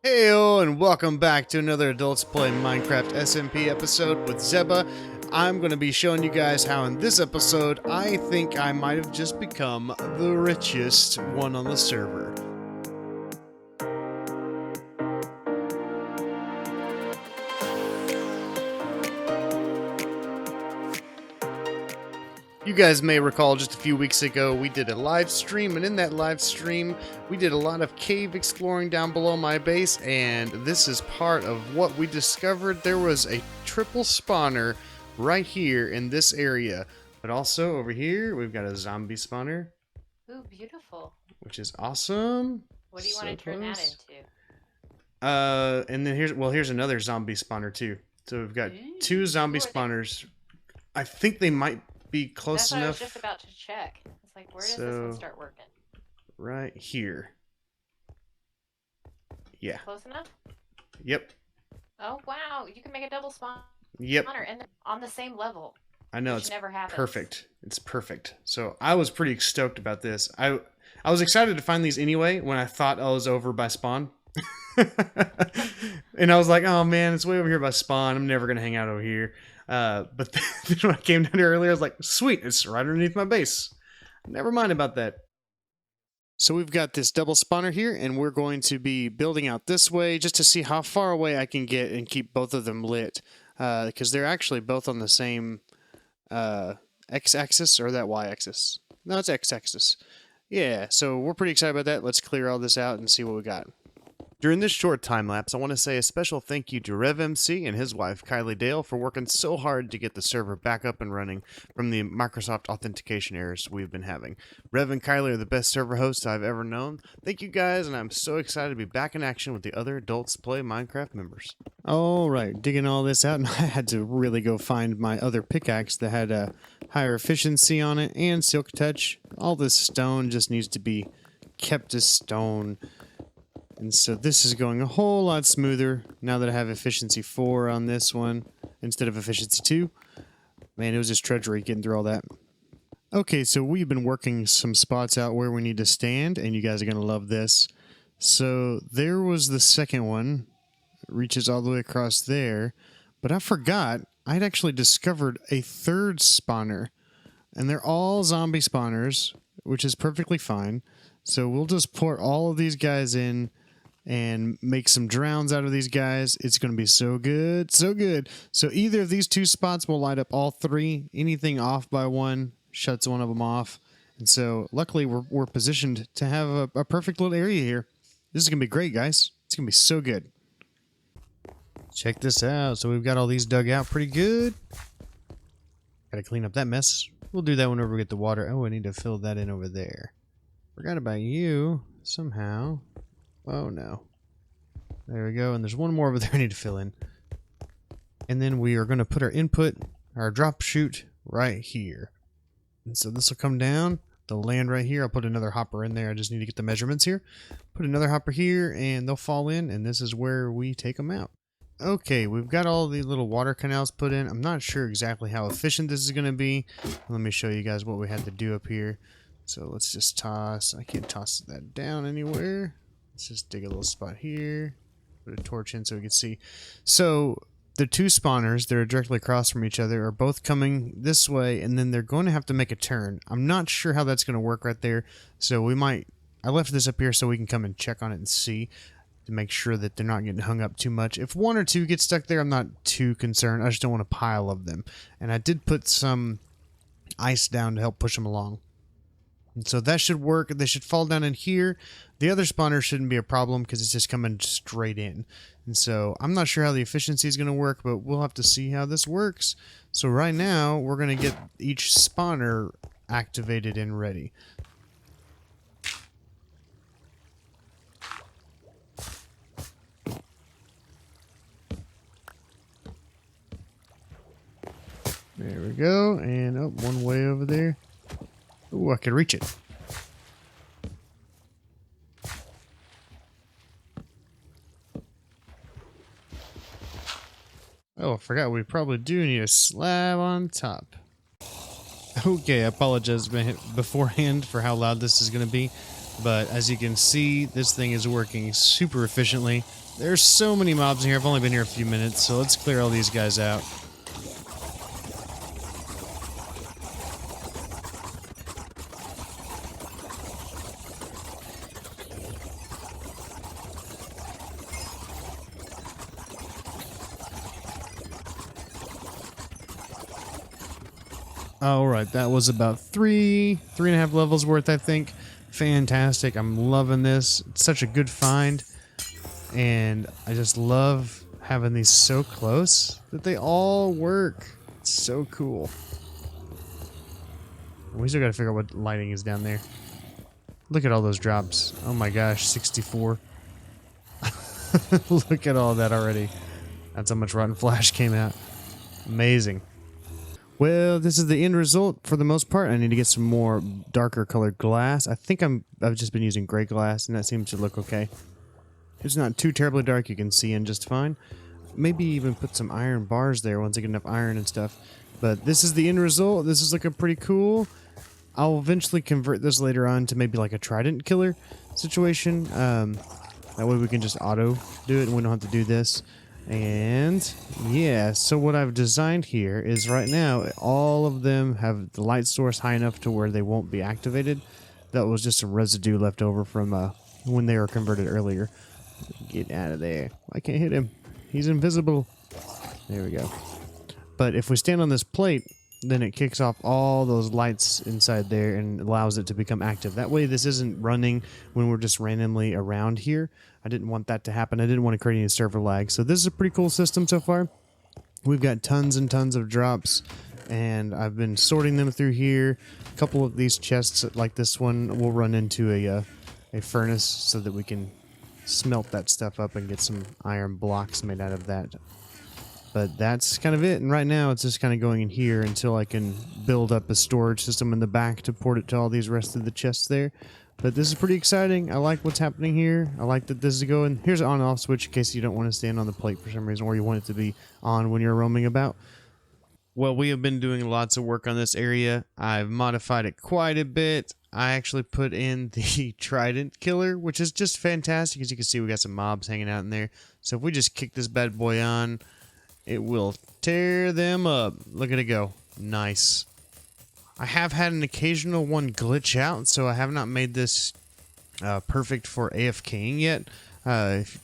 Heyo, and welcome back to another Adults Play Minecraft SMP episode with Zeba. I'm going to be showing you guys how in this episode, I think I might have just become the richest one on the server. You guys may recall just a few weeks ago we did a live stream, and in that live stream we did a lot of cave exploring down below my base, and this is part of what we discovered. There was a triple spawner right here in this area, but also over here we've got a zombie spawner. Ooh, beautiful. Which is awesome. What do you want to turn that into? And then here's another zombie spawner too. So we've got two zombie spawners. I think they might be close That's enough. What I was just about to check. It's like, where does this one start working? Right here. Yeah. Close enough? Yep. Oh wow, you can make a double spawner. Yep. And they're on the same level. I know, it's never happens. Perfect. It's perfect. So I was pretty stoked about this. I was excited to find these anyway when I thought I was over by spawn. And I was like, oh man, it's way over here by spawn. I'm never gonna hang out over here. But then when I came down here earlier, I was like, sweet, it's right underneath my base. Never mind about that. So we've got this double spawner here, and we're going to be building out this way just to see how far away I can get and keep both of them lit. Because they're actually both on the same x-axis, or that y-axis. No, it's x-axis. Yeah, so we're pretty excited about that. Let's clear all this out and see what we got. During this short time lapse, I want to say a special thank you to RevMC and his wife, Kylie Dale, for working so hard to get the server back up and running from the Microsoft authentication errors we've been having. Rev and Kylie are the best server hosts I've ever known. Thank you guys, and I'm so excited to be back in action with the other Adults Play Minecraft members. Alright, digging all this out, and I had to really go find my other pickaxe that had a higher efficiency on it and silk touch. All this stone just needs to be kept as stone. And so this is going a whole lot smoother now that I have efficiency 4 on this one instead of efficiency 2. Man, it was just treachery getting through all that. Okay, so we've been working some spots out where we need to stand, and you guys are going to love this. So there was the second one. It reaches all the way across there. But I forgot I'd actually discovered a third spawner. And they're all zombie spawners, which is perfectly fine. So we'll just pour all of these guys in and make some drowns out of these guys. It's going to be so good, so good. So either of these two spots will light up all three. Anything off by one shuts one of them off. And so luckily we're positioned to have a perfect little area here. This is going to be great, guys. It's going to be so good. Check this out. So we've got all these dug out pretty good. Got to clean up that mess. We'll do that whenever we get the water. Oh, I need to fill that in over there. Forgot about you somehow. Oh no. There we go. And there's one more over there I need to fill in. And then we are going to put our input, our drop chute, right here. And so this will come down. They'll land right here. I'll put another hopper in there. I just need to get the measurements here. Put another hopper here, and they'll fall in. And this is where we take them out. Okay, we've got all the little water canals put in. I'm not sure exactly how efficient this is going to be. Let me show you guys what we had to do up here. So let's just toss. I can't toss that down anywhere. Let's just dig a little spot here. Put a torch in so we can see. So the two spawners that are directly across from each other are both coming this way, and then they're going to have to make a turn. I'm not sure how that's going to work right there. So we might... I left this up here so we can come and check on it and see to make sure that they're not getting hung up too much. If one or two get stuck there, I'm not too concerned. I just don't want a pile of them. And I did put some ice down to help push them along. And so that should work. They should fall down in here. The other spawner shouldn't be a problem because it's just coming straight in. And so I'm not sure how the efficiency is going to work, but we'll have to see how this works. So right now, we're going to get each spawner activated and ready. There we go. And oh, one way over there. Ooh, I can reach it. Oh, I forgot we probably do need a slab on top. Okay, I apologize beforehand for how loud this is going to be. But as you can see, this thing is working super efficiently. There's so many mobs in here. I've only been here a few minutes, so let's clear all these guys out. Alright, that was about three and a half levels worth, I think. Fantastic. I'm loving this. It's such a good find. And I just love having these so close that they all work. It's so cool. We still gotta figure out what lighting is down there. Look at all those drops. Oh my gosh, 64. Look at all that already. That's how much Rotten Flash came out. Amazing. Well, this is the end result for the most part. I need to get some more darker colored glass. I think I've just been using gray glass, and that seems to look okay. It's not too terribly dark. You can see in just fine. Maybe even put some iron bars there once I get enough iron and stuff. But this is the end result. This is looking pretty cool. I'll eventually convert this later on to maybe like a trident killer situation. That way we can just auto do it and we don't have to do this. And yeah, so what I've designed here is right now all of them have the light source high enough to where they won't be activated. That was just some residue left over from when they were converted earlier. Get out of there. I can't hit him. He's invisible. There we go. But if we stand on this plate, then it kicks off all those lights inside there and allows it to become active. That way this isn't running when we're just randomly around here. I didn't want that to happen. I didn't want to create any server lag. So this is a pretty cool system so far. We've got tons and tons of drops, and I've been sorting them through here. A couple of these chests, like this one, will run into a furnace so that we can smelt that stuff up and get some iron blocks made out of that. But that's kind of it, and right now it's just kind of going in here until I can build up a storage system in the back to port it to all these rest of the chests there. But this is pretty exciting. I like what's happening here. I like that this is going. Here's an on-off switch in case you don't want to stand on the plate for some reason, or you want it to be on when you're roaming about. Well, we have been doing lots of work on this area. I've modified it quite a bit. I actually put in the trident killer, which is just fantastic. As you can see, we got some mobs hanging out in there. So if we just kick this bad boy on, it will tear them up. Look at it go. Nice. I have had an occasional one glitch out, so I have not made this perfect for AFKing yet.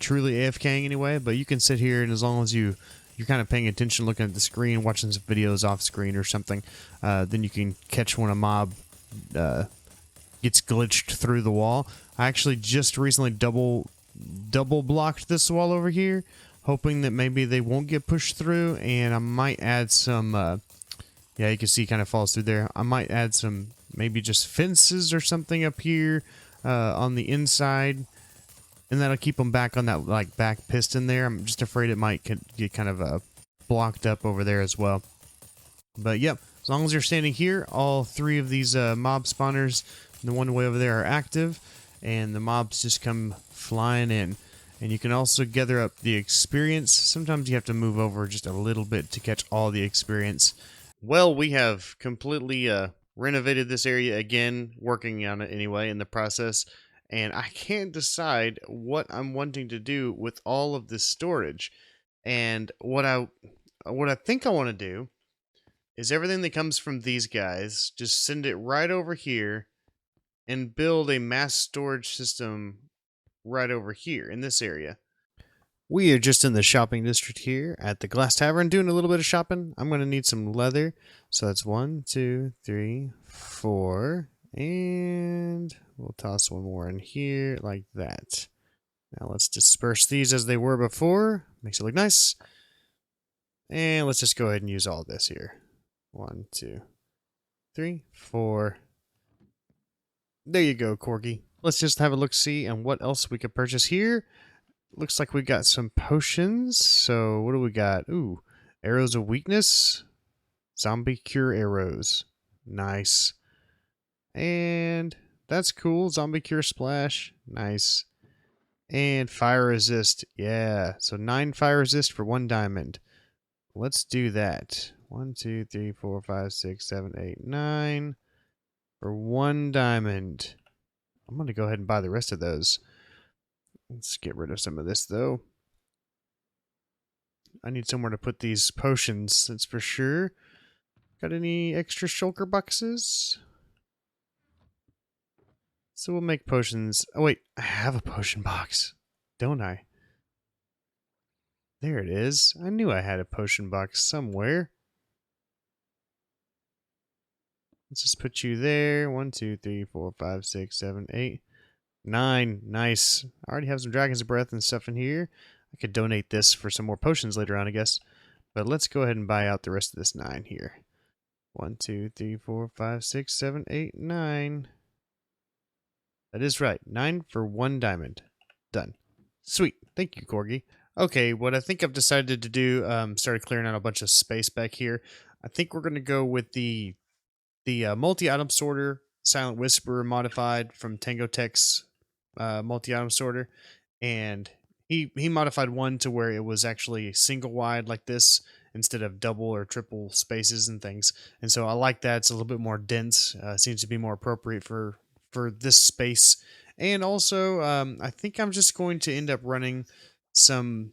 Truly AFKing anyway, but you can sit here, and as long as you're kind of paying attention, looking at the screen, watching some videos off screen or something, then you can catch when a mob gets glitched through the wall. I actually just recently double blocked this wall over here, hoping that maybe they won't get pushed through, and I might add some yeah, you can see it kind of falls through there. I might add some maybe just fences or something up here on the inside, and that'll keep them back on that like back piston there. I'm just afraid it might get kind of blocked up over there as well. But yep, as long as you're standing here, all three of these mob spawners, the one way over there, are active, and the mobs just come flying in. And you can also gather up the experience. Sometimes you have to move over just a little bit to catch all the experience. Well, we have completely renovated this area again, working on it anyway in the process, and I can't decide what I'm wanting to do with all of this storage. And what I think I want to do is everything that comes from these guys, just send it right over here and build a mass storage system right over here in this area. We are just in the shopping district here at the Glass Tavern doing a little bit of shopping. I'm going to need some leather. So that's 1, 2, 3, 4. And we'll toss one more in here like that. Now let's disperse these as they were before. Makes it look nice. And let's just go ahead and use all this here. 1, 2, 3, 4. There you go, Korgi. Let's just have a look-see and what else we could purchase here. Looks like we got some potions. So what do we got? Ooh, arrows of weakness. Zombie cure arrows. Nice. And that's cool. Zombie cure splash. Nice. And fire resist. Yeah. So 9 fire resist for 1 diamond. Let's do that. 1, 2, 3, 4, 5, 6, 7, 8, 9 for 1 diamond. I'm going to go ahead and buy the rest of those. Let's get rid of some of this, though. I need somewhere to put these potions, that's for sure. Got any extra shulker boxes? So we'll make potions. Oh, wait. I have a potion box, don't I? There it is. I knew I had a potion box somewhere. Let's just put you there. 1, 2, 3, 4, 5, 6, 7, 8, 9. Nice. I already have some Dragon's Breath and stuff in here. I could donate this for some more potions later on, I guess. But let's go ahead and buy out the rest of this 9 here. 1, 2, 3, 4, 5, 6, 7, 8, 9. That is right. 9 for 1 diamond. Done. Sweet. Thank you, Korgi. Okay, what I think I've decided to do, started clearing out a bunch of space back here. I think we're going to go with the multi-item sorter, SilentWhisperer modified from Tango Tech's multi-item sorter. And he modified one to where it was actually single wide like this instead of double or triple spaces and things. And so I like that. It's a little bit more dense. Seems to be more appropriate for this space. And also, I think I'm just going to end up running some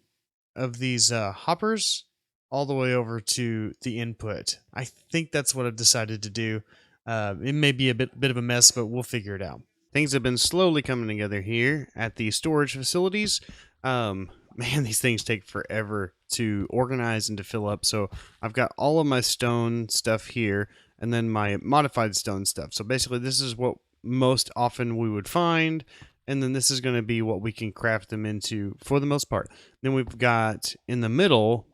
of these hoppers all the way over to the input. I think that's what I've decided to do. It may be a bit of a mess, but we'll figure it out. Things have been slowly coming together here at the storage facilities. Man, these things take forever to organize and to fill up. So I've got all of my stone stuff here and then my modified stone stuff. So basically this is what most often we would find, and then this is going to be what we can craft them into for the most part. Then we've got in the middle,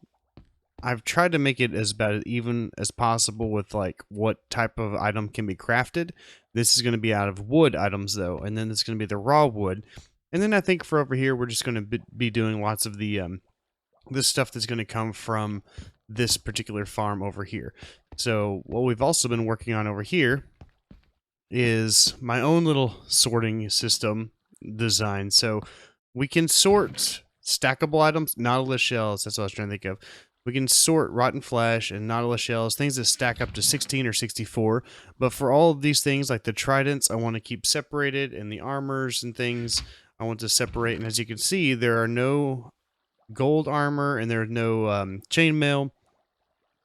I've tried to make it as about even as possible with like what type of item can be crafted. This is going to be out of wood items though, and then it's going to be the raw wood. And then I think for over here, we're just going to be doing lots of the this stuff that's going to come from this particular farm over here. So what we've also been working on over here is my own little sorting system design. So we can sort stackable items, nautilus shells, that's what I was trying to think of. We can sort rotten flesh and nautilus shells, things that stack up to 16 or 64. But for all of these things, like the tridents, I want to keep separated, and the armors and things, I want to separate. And as you can see, there are no gold armor, and there's no chainmail.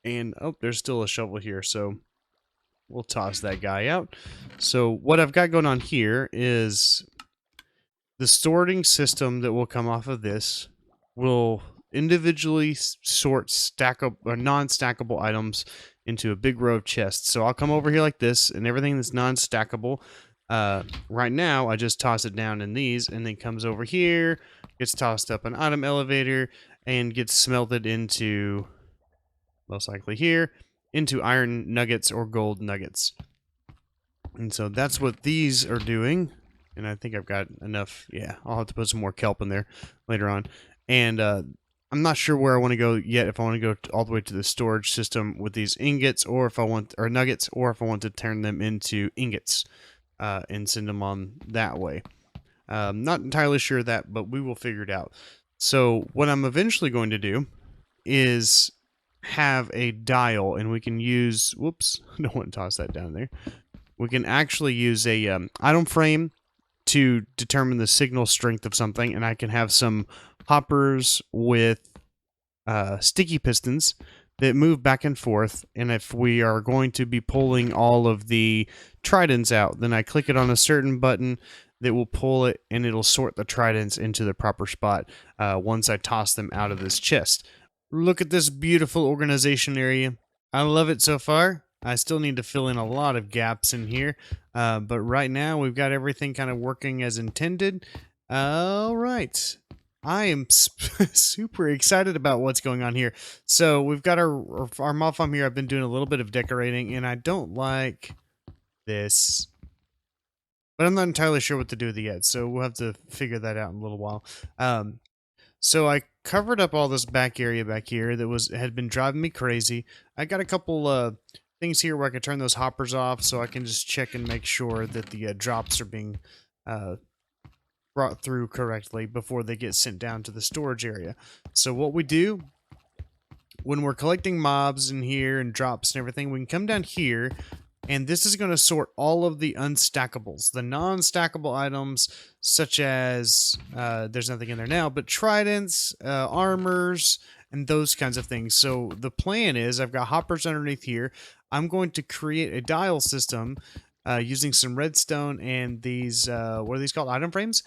And, oh, there's still a shovel here, so we'll toss that guy out. So what I've got going on here is the sorting system that will come off of this will individually sort non-stackable items into a big row of chests. So I'll come over here like this, and everything that's non-stackable, right now I just toss it down in these, and then comes over here, gets tossed up an item elevator, and gets smelted into, most likely here, into iron nuggets or gold nuggets. And so that's what these are doing. And I think I've got enough. Yeah, I'll have to put some more kelp in there later on. And I'm not sure where I want to go yet. If I want to go all the way to the storage system with these ingots, or if I want, or nuggets, or if I want to turn them into ingots and send them on that way. Not entirely sure of that, but we will figure it out. So what I'm eventually going to do is have a dial, and we can use, whoops, I don't want to toss that down there. We can actually use a item frame to determine the signal strength of something, and I can have some hoppers with sticky pistons that move back and forth, and if we are going to be pulling all of the tridents out, then I click it on a certain button that will pull it, and it'll sort the tridents into the proper spot once I toss them out of this chest. Look at this beautiful organization area. I love it so far. I still need to fill in a lot of gaps in here, but right now we've got everything kind of working as intended. All right. I am super excited about what's going on here. So we've got our mob farm here. I've been doing a little bit of decorating, and I don't like this, but I'm not entirely sure what to do with it yet, so we'll have to figure that out in a little while. So I covered up all this back area back here that had been driving me crazy. I got a couple things here where I can turn those hoppers off, so I can just check and make sure that the drops are being brought through correctly before they get sent down to the storage area. So what we do when we're collecting mobs in here and drops and everything, we can come down here And this is going to sort all of the unstackables, the non-stackable items, such as, there's nothing in there now, but tridents, armors, and those kinds of things. So the plan is, I've got hoppers underneath here. I'm going to create a dial system using some redstone and these, what are these called? Item frames.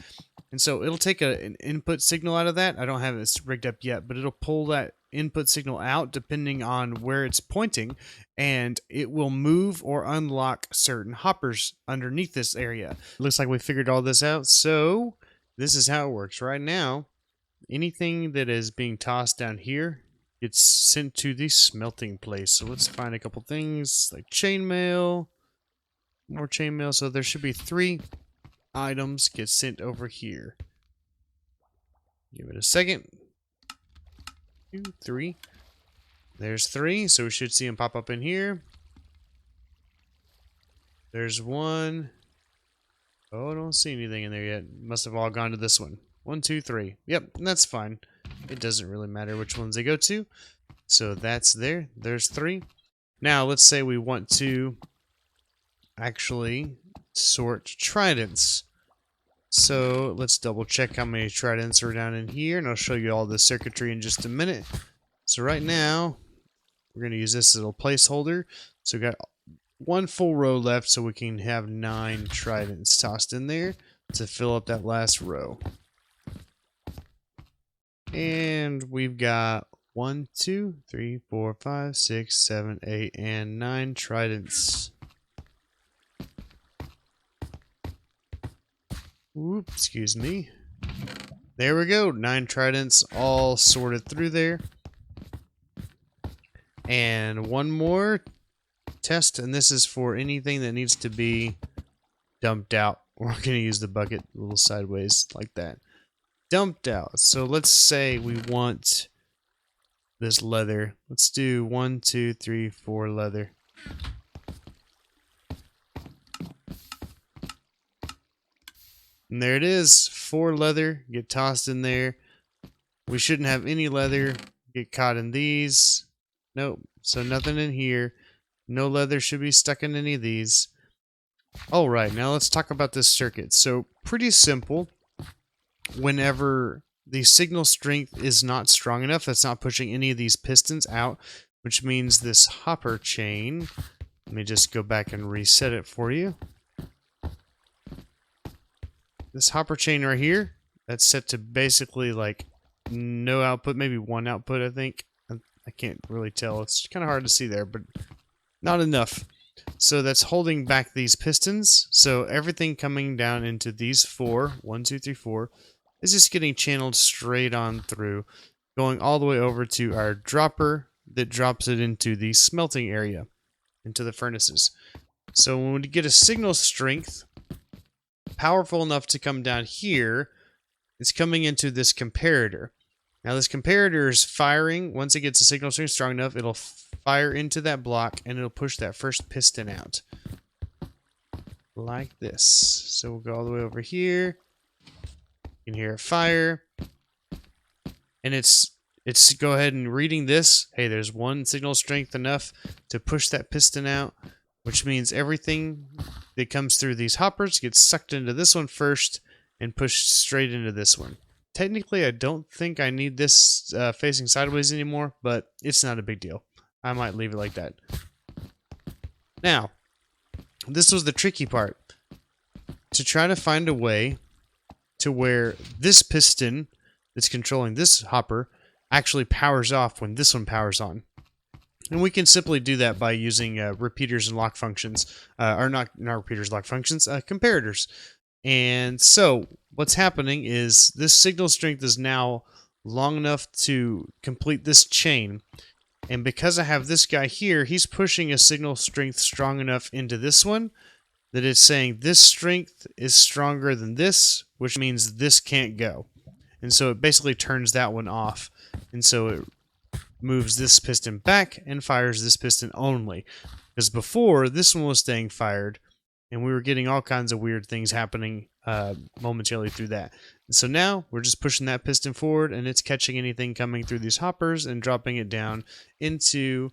And so it'll take an input signal out of that. I don't have it rigged up yet, but it'll pull that input signal out depending on where it's pointing, and it will move or unlock certain hoppers underneath this area. Looks like we figured all this out, so this is how it works. Right now, anything that is being tossed down here gets sent to the smelting place. So let's find a couple things like chainmail, more chainmail. So there should be 3 items get sent over here. Give it a second. 2, 3. There's 3, so we should see them pop up in here. There's 1. Oh, I don't see anything in there yet. Must have all gone to this one. 1, 2, 3. Yep, that's fine. It doesn't really matter which ones they go to. So that's there. There's 3. Now, let's say we want to actually sort tridents. So let's double check how many tridents are down in here, and I'll show you all the circuitry in just a minute. So right now, we're going to use this as a placeholder. So we got 1 full row left, so we can have 9 tridents tossed in there to fill up that last row. And we've got 1, 2, 3, 4, 5, 6, 7, 8, and 9 tridents. Oops, excuse me. There we go. 9 tridents all sorted through there. And one more test, and this is for anything that needs to be dumped out. We're going to use the bucket a little sideways like that. Dumped out. So let's say we want this leather. Let's do 1, 2, 3, 4 leather. And there it is, 4 leather get tossed in there. We shouldn't have any leather get caught in these. Nope, so nothing in here. No leather should be stuck in any of these. Alright, now let's talk about this circuit. So, pretty simple. Whenever the signal strength is not strong enough, that's not pushing any of these pistons out, which means this hopper chain, let me just go back and reset it for you. This hopper chain right here, that's set to basically like no output, maybe 1 output, I think. I can't really tell. It's kind of hard to see there, but not enough. So that's holding back these pistons. So everything coming down into these 4, 1, 2, 3, 4, is just getting channeled straight on through, going all the way over to our dropper that drops it into the smelting area, into the furnaces. So when we get a signal strength powerful enough to come down here, it's coming into this comparator. Now this comparator is firing. Once it gets a signal strength strong enough, it'll fire into that block and it'll push that first piston out. Like this. So we'll go all the way over here. You can hear it fire. And it's go ahead and reading this. Hey, there's 1 signal strength enough to push that piston out, which means everything that comes through these hoppers gets sucked into this one first and pushed straight into this one. Technically, I don't think I need this facing sideways anymore, but it's not a big deal. I might leave it like that. Now, this was the tricky part. To try to find a way to where this piston that's controlling this hopper actually powers off when this one powers on. And we can simply do that by using repeaters and lock functions, or not repeaters, lock functions, comparators. And so what's happening is this signal strength is now long enough to complete this chain. And because I have this guy here, he's pushing a signal strength strong enough into this one that it's saying this strength is stronger than this, which means this can't go. And so it basically turns that one off. And so it moves this piston back and fires this piston only. Because before, this one was staying fired, and we were getting all kinds of weird things happening momentarily through that. And so now, we're just pushing that piston forward, and it's catching anything coming through these hoppers and dropping it down into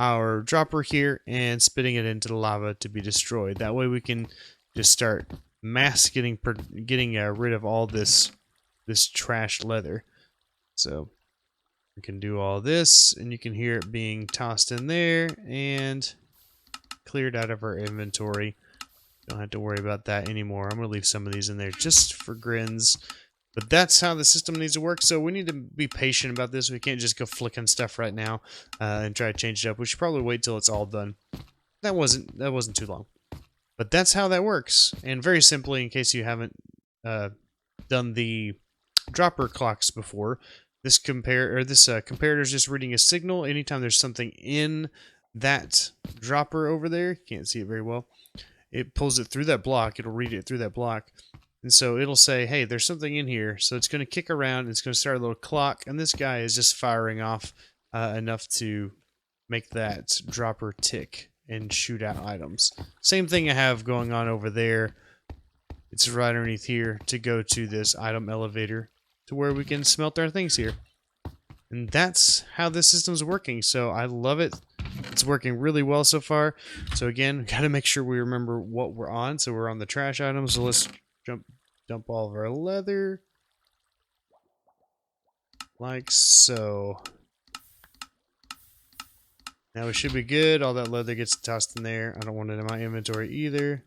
our dropper here and spitting it into the lava to be destroyed. That way we can just start mass getting rid of all this trash leather. So we can do all this, and you can hear it being tossed in there and cleared out of our inventory. Don't have to worry about that anymore. I'm going to leave some of these in there just for grins. But that's how the system needs to work, so we need to be patient about this. We can't just go flicking stuff right now and try to change it up. We should probably wait till it's all done. That wasn't too long. But that's how that works. And very simply, in case you haven't done the dropper clocks before, this comparator is just reading a signal anytime there's something in that dropper over there. Can't see it very well. It pulls it through that block. It'll read it through that block. And so it'll say, hey, there's something in here. So it's going to kick around. It's going to start a little clock. And this guy is just firing off enough to make that dropper tick and shoot out items. Same thing I have going on over there. It's right underneath here to go to this item elevator to where we can smelt our things here. And that's how this system's working. So I love it. It's working really well so far. So again, we got to make sure we remember what we're on. So we're on the trash items. So let's dump all of our leather. Like so. Now we should be good. All that leather gets tossed in there. I don't want it in my inventory either.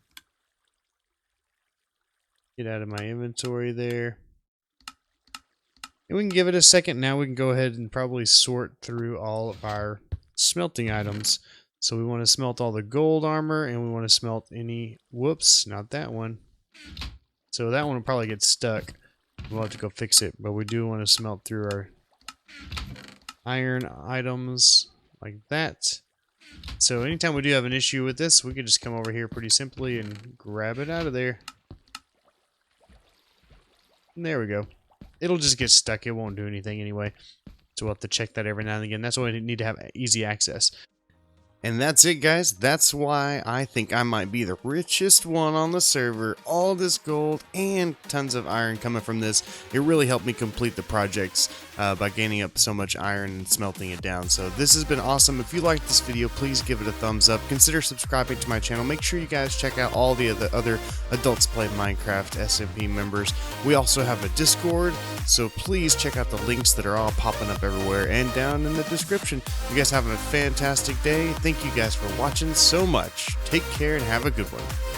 Get out of my inventory there. And we can give it a second. Now we can go ahead and probably sort through all of our smelting items. So we want to smelt all the gold armor, and we want to smelt any... Whoops, not that one. So that one will probably get stuck. We'll have to go fix it. But we do want to smelt through our iron items like that. So anytime we do have an issue with this, we can just come over here pretty simply and grab it out of there. And there we go. It'll just get stuck. It won't do anything anyway. So we'll have to check that every now and again. That's why we need to have easy access. And that's it, guys. That's why I think I might be the richest one on the server. All this gold and tons of iron coming from this. It really helped me complete the projects by gaining up so much iron and smelting it down. So this has been awesome. If you liked this video, please give it a thumbs up. Consider subscribing to my channel. Make sure you guys check out all the other Adults Play Minecraft SMP members. We also have a Discord, so please check out the links that are all popping up everywhere and down in the description. You guys have a fantastic day. Thank you guys for watching so much. Take care and have a good one.